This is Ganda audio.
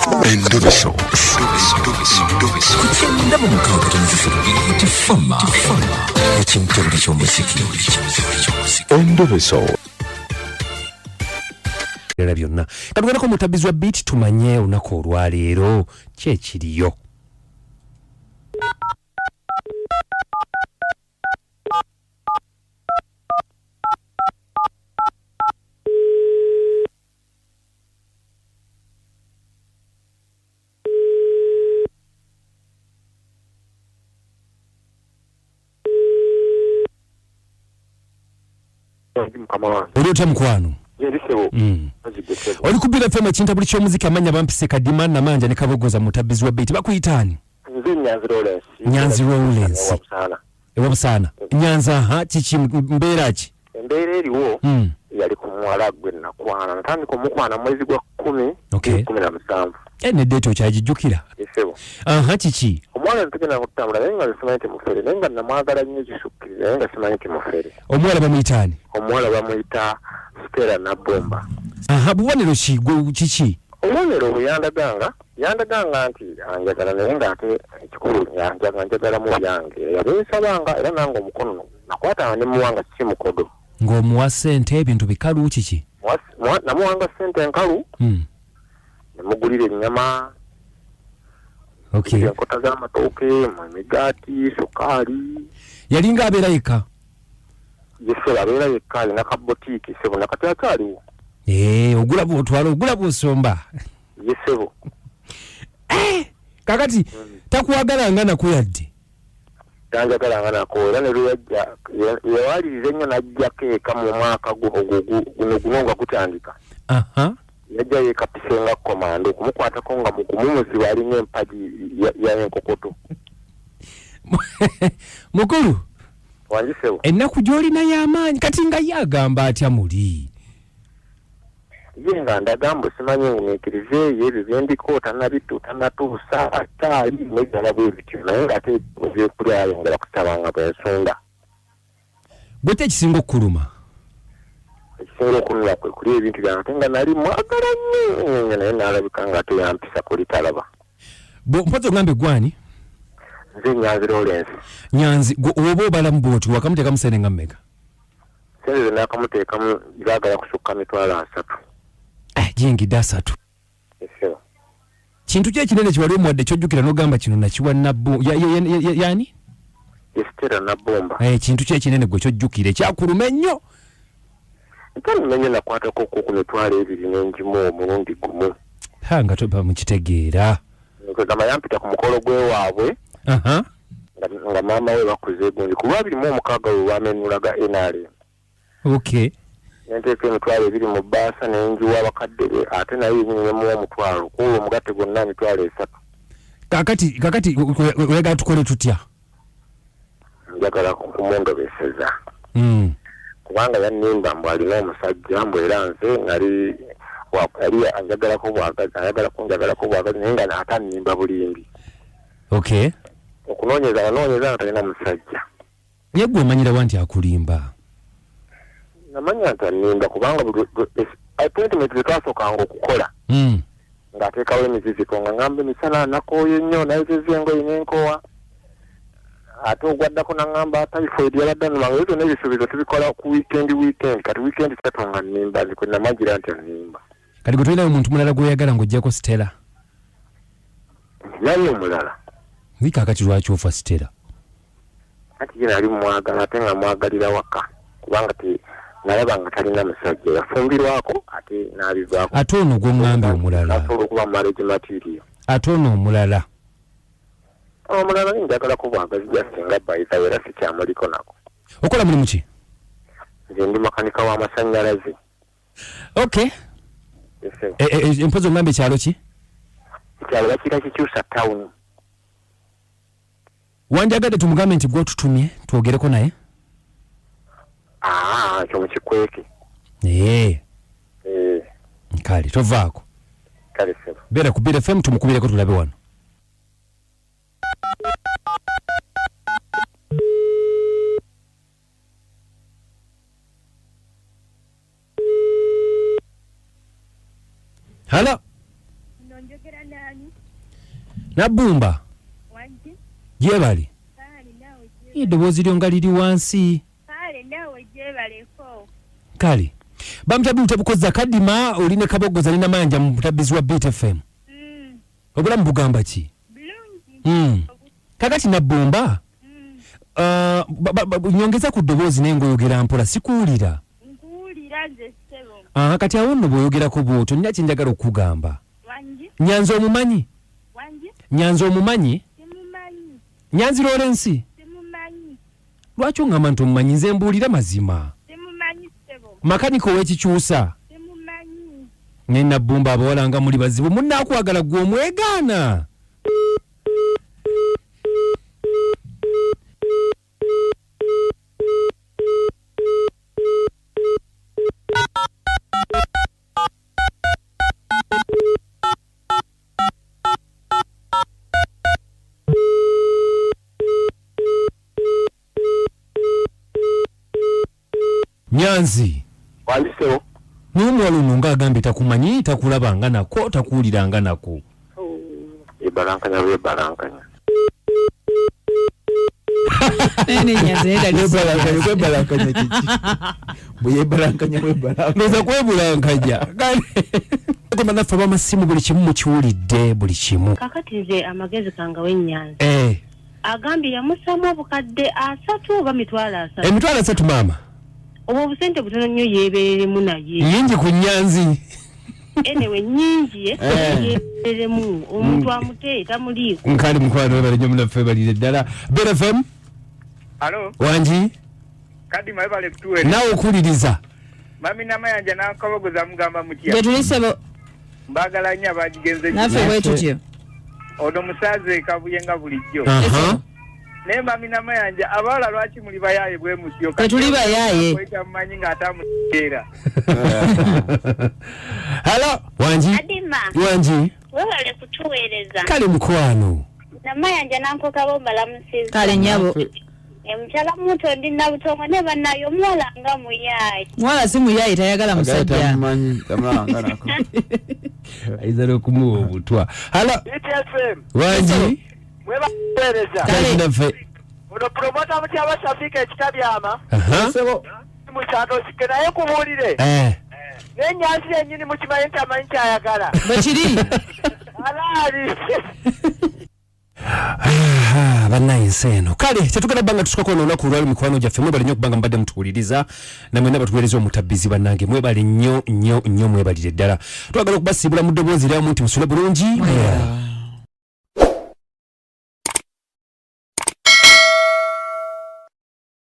Endobeso. Kutenda mu mukaaga tifama. Ekintu buli ky'omuziki. Endobeso. Era byonna. Katugenda mutabizwa beat tumanye olunaku olwaleero kyekiriyo. Oli otya mukwano? Oli kubira FM ekinta buli ky'omuziki amanya bampise Kadima Namanja ne Kabogoza mutabizwa beat bakuyitani? Nyanzi Rollins. Ewa Busana. Nyanza chichi mbeera ki? Embeera eriwo yali ku muwala gwe nakwana natandika omukwana mwezi gwa 10 17. Ne date okyagijjukira? Isebo. Chichi. Omwana ntugenda kutambula naye nga simanyi nti mufere naye nga namwagala nnyo kisukkiriza naye nga simanyi nti mufere. Omuwala bamuyitani? Omuwala bamuyita Stella Nabomba. Bubonero ki gwe kiki? Obubonero bwe yandaganga nti anjagala naye ng'ate ekikulu njagala mu byange yabeesabanga era nange omukono nakwatanga ne muwanga si mukodo. Ng'omuwa ssente ebintu bikalu kiki? Namuwanga ssente enkalu nemugulira ennyama. Okay. Enkota z'amatooke, emigaati, sukaali. Yalinga abeera yekka? Yesebo abeera yekka alina kabotiiki sebo nakati akyaliwo. Ogula bw'otwala ogula bw'osomba. Yesebo. Kakati takuwagalanga nako yadde. Tanjagalanga nako era ne lweyajja yawaliriza ennyo n'ajjako eka mu mwaka guno nga gutandika. Yajja yeekapisenga komando okumukwatako nga mukumuziba alina empagi ya enkokoto. Mukulu wanjisewo ennaku gy'olina y'amaanyi kati nga yagamba atya muli ye nga ndagamba simanyi ngumiikirize ebyo byendiko tanatuusa ataali negala bwe bityo naye ng'ate ebyokuli ayongera kusabanga bwensonda. bwete ekisinga okukuluma? Ekisinga okunula kwe kuli ebintu byange nga nali mwagala nnyo naye n'alabika nga teyampisa kuli talaba. Mpozi ogambe gwani? Nze Nyanzi Rollins. Nyanzi oba obalamu bw'oti wakamuteekamu sente nga mmeka? Sente ze nakamuteekamu zaagala kusukka mitwalo 3. Jingidde 3. Esebo. Kintu ki ekinene kye wali omuwadde ky'ojjukira n'ogamba kino nakiwa yani? Stella Nabomba. Kintu ki ekinene gwe ky'ojjukira ekyakuluma ennyo? Ntanimenya nakwatako ku mitwalo 2 n'engimu omulundi gumu. Nga toba mukitegeera. Nkagamba yampita ku mukolo gwe waabwe. Nga maama we bakuze gundi ku 26 we wamenulaga NRM. Okay. Nenteeka emitwalo 2 mu bbaasa n'enjiwa abakadde be ate naye yennyini muwa omutwalo kuwo omugatte gwonna mitwalo 3. Kakati oyagala tukole tutya? Njagala kumundobeseza. Kubanga yannimba mbu alina omusajja mbu era nze nali yali anjagalako bwagazi naye nga ate annimba bulimbi. Okay. Okunoonyeza nga talina musajja. Naye gwe omanyirawa nti akulimba? Namanya nti annimba kubanga appointment ze twasookanga okukola ng'ateekawo emiziziko nga ngamba emisana nakooye nnyo nayezeza engoye n'enkowa ate ogwaddako nangamba typhoid yabadde annuma nga zonna ebisuubizo tubikola ku weekend kati weekend satu nga nnimba nzikwe namagira nti annimba. Kati gwe tolinayo omuntu mulala gw'oyagala ng'oggyako Stella? Naye omulala kakati lwaki ofa Stella? kati ye nali mwagala ate nga mwagalira waka kubanga nalaba nga talina musajja yafumbirwako ate n'abivaako. Ate ono gw'oŋŋambye omulala? Asobola okuba marriage material. Ate ono omulala? Omulala njagala bwagazi bya singa bayiza era sikyamuliko nako. Okola mulimu ki? Nze ndi makanika w'amasannyalaze. Okay. Empozi oŋŋambye ekyalo ki? Ekyalo bakiyita Kikyusa town. Wanjagadde tumugambe nti gw'otutumye twogereko naye? Kyo mukikweke. Kale tovaako. Kale sebo. Beera ku Bira FM tumukubireko tulabe wano. Hello. Nabumba jebali eddoboozi lyo nga liri wansi kale bamutabi tabukoza Kadima oli ne Kabogoza ni Namanja mu butabbizi wa Beat FM obulamu bugamba ki kakati Nabumba nyongeza ku ddoboozi naye ng'oyogera mpola sikuwulira nze sebo kati awo nno bw'oyogera ku bw'otyo nina kye njagala okugamba Nyanzi omumanyi Nyanzi omumanyi Nyanzi Lawrence lwaki oŋŋamba nti omumanyi nze mbuulira mazima makaniko w'ekikyusa ne Nabumba abawala nga muli bazibu munnaakwagala gwe omwegaana Nyanzi walisewo n'omuwala ono ng'agambye takumanyi takulabanga nako takuwuliranga nako ebalankanya bwebalankanya kwebalankanya kiki bweyebalankanya ndoza kwebulankanya gamba naffe abamasimu buli kimu mukiwulidde buli kimu kakati nze amagezi gange Nyanzi agambye yamusamu obukadde 3 oba mitwalo 3 emitwalo 3 maama obo busente butono nnyo yeebereremu naye nyingi ku Nyanzi enewe nyingi yeebereremu omuntu amute tamuliiko nkali mukwano webale nnyo munaffe balire ddala Beat FM Halo wangi Kadima webale kutuwe nawe okuliriza mami Namayanja n'Akabogoza mugamba mutya betulisebo mbagala nnyo abagigenze naffe bwetutyo ono musaze kabuyenga bulijjo naye mami Namayanja abawala lwaki muli bayaye bwe mutyo tetuli bayaye kwita mumanyi nga atamuteera halo wangi Kadima wangi webale kutuweereza kale mukwano Namayanja n'Ankokabomba lamusiza kale nyabo Mchala muto ndi na butongo ne banayo mwala nga muyayi mwala si muyayi tayagala musajja aizala okumuwa obutwa halo BTFM wangi mweba kuweereza kale naffe ono promota mutya abasafika ekitabyama sebo mukyalo sike naye kubuulire n'Enyanzi yennyini mukimanyi nti amanyi kyayagala bwekiri alaali bannayinsi eno kale tetugenda bbanga tusukako n'olunaku olwali mikwano gyaffe mwebale nnyo okubanga mbadde mutuwuliriza namwena batuweereza omutabbizi bannange mwebale nnyo nnyo nnyo mwebalire ddala twagala okubasiibula mu ddoboozi lyamu nti musule bulungi